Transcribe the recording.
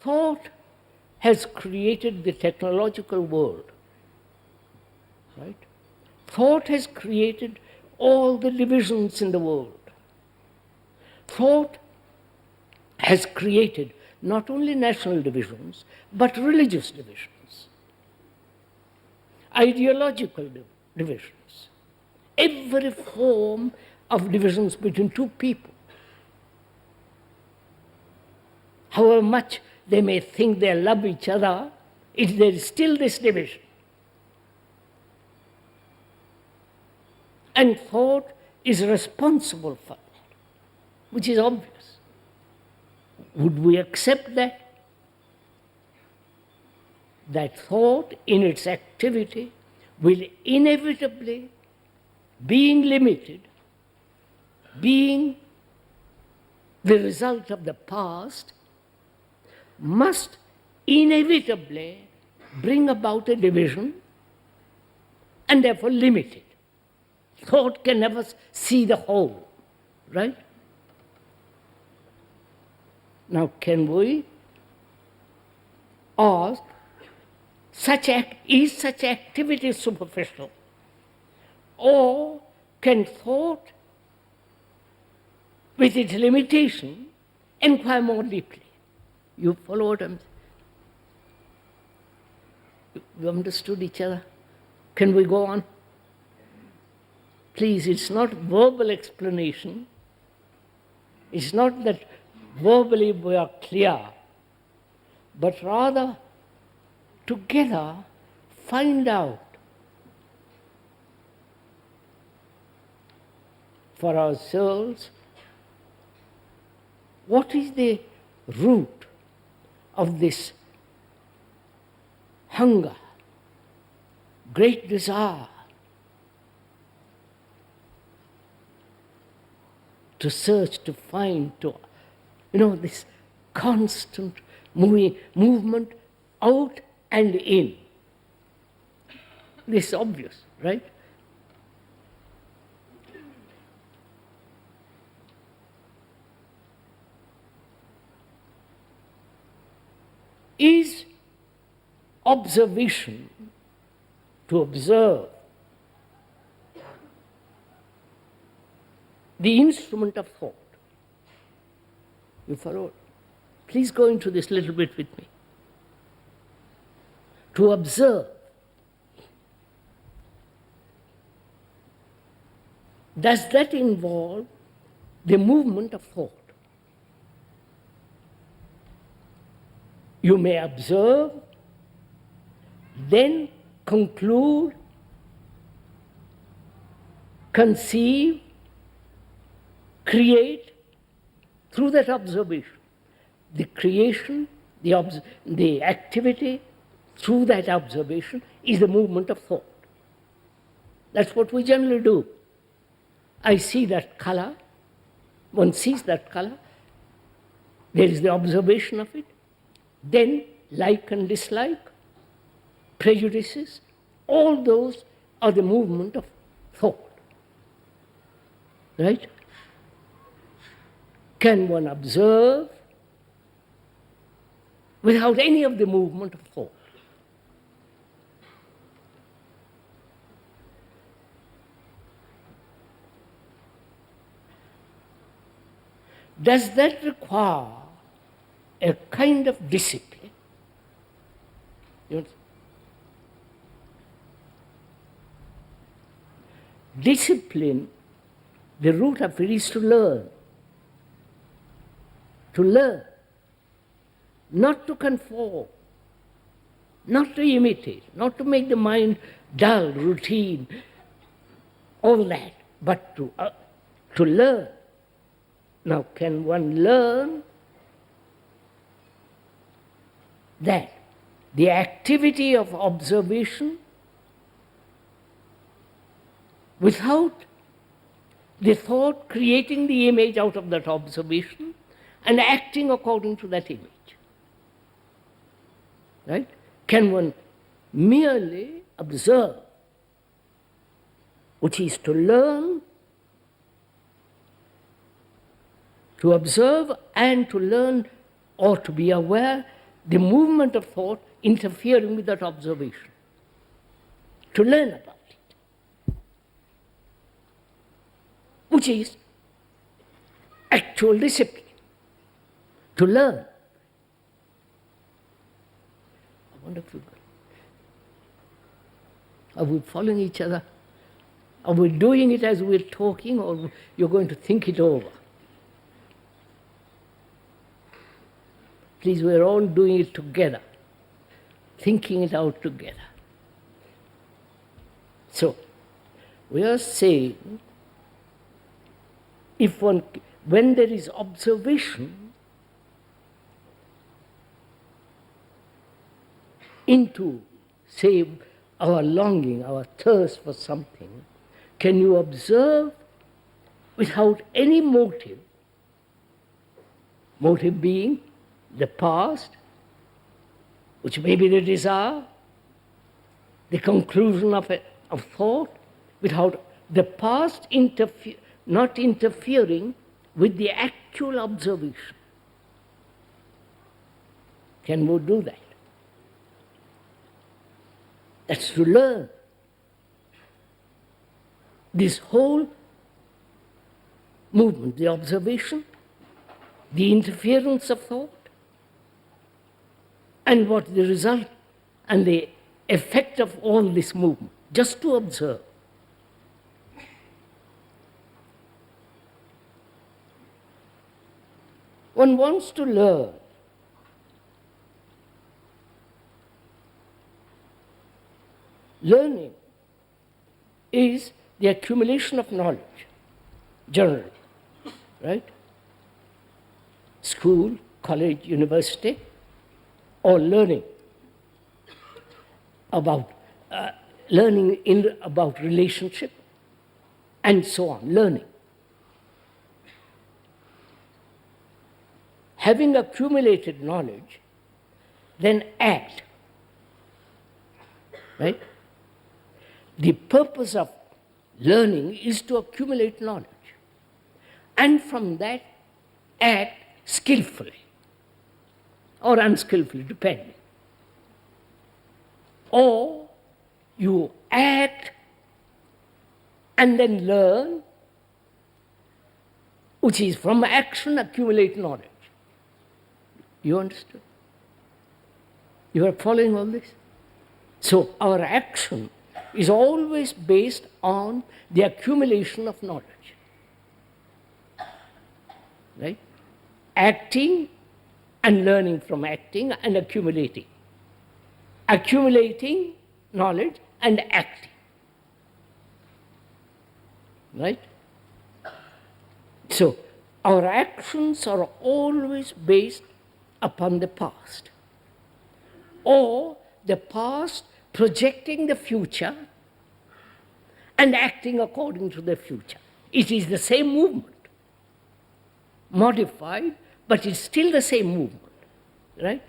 thought has created the technological world, right? Thought has created all the divisions in the world. Thought has created not only national divisions, but religious divisions, ideological divisions, every form of divisions between two people. However much they may think they love each other, there is still this division. And thought is responsible for that, which is obvious. Would we accept that? That thought in its activity will inevitably, being limited, being the result of the past, must inevitably bring about a division and therefore limit it. Thought can never see the whole, right? Now, can we ask, is such activity superficial? Or can thought, with its limitation, inquire more deeply? You follow what I'm saying? You understood each other? Can we go on? Please, it's not verbal explanation. It's not that verbally we are clear, but rather together find out for ourselves what is the root of this hunger, great desire to search, to find, this constant movement out and in. This is obvious, right? Is observation, to observe, the instrument of thought? You follow? Please go into this little bit with me. To observe. Does that involve the movement of thought? You may observe, then conclude, conceive, create through that observation. The creation, the activity through that observation is the movement of thought. That's what we generally do. I see that color, one sees that color, there is the observation of it, then like and dislike, prejudices, all those are the movement of thought. Right? Can one observe without any of the movement of thought? Does that require a kind of discipline? Discipline, the root of it is to learn. To learn, not to conform, not to imitate, not to make the mind dull, routine, all that, but to learn. Now, can one learn that the activity of observation without the thought creating the image out of that observation and acting according to that image? Right? Can one merely observe, which is to learn, to observe and to learn or to be aware the movement of thought interfering with that observation, to learn about it, which is actual discipline, to learn. Wonderful. Are we following each other? Are we doing it as we're talking, or you're going to think it over? Please, we're all doing it together, thinking it out together. So, we are saying, when there is observation into, say, our longing, our thirst for something, can you observe without any motive? Motive being the past, which may be the desire, the conclusion of thought, without the past not interfering with the actual observation. Can we do that? That's to learn. This whole movement, the observation, the interference of thought, and what the result and the effect of all this movement, just to observe. One wants to learn. Learning is the accumulation of knowledge, generally, right? School, college, university, or learning about about relationship, and so on, learning. Having accumulated knowledge, then act, right? The purpose of learning is to accumulate knowledge, and from that act skillfully or unskillfully, depending. Or you act and then learn, which is from action accumulate knowledge. You understood? You are following all this? So our action is always based on the accumulation of knowledge. Right? Acting and learning from acting and accumulating. Accumulating knowledge and acting. Right? So, our actions are always based upon the past, or the past projecting the future and acting according to the future. It is the same movement, modified, but it's still the same movement, right?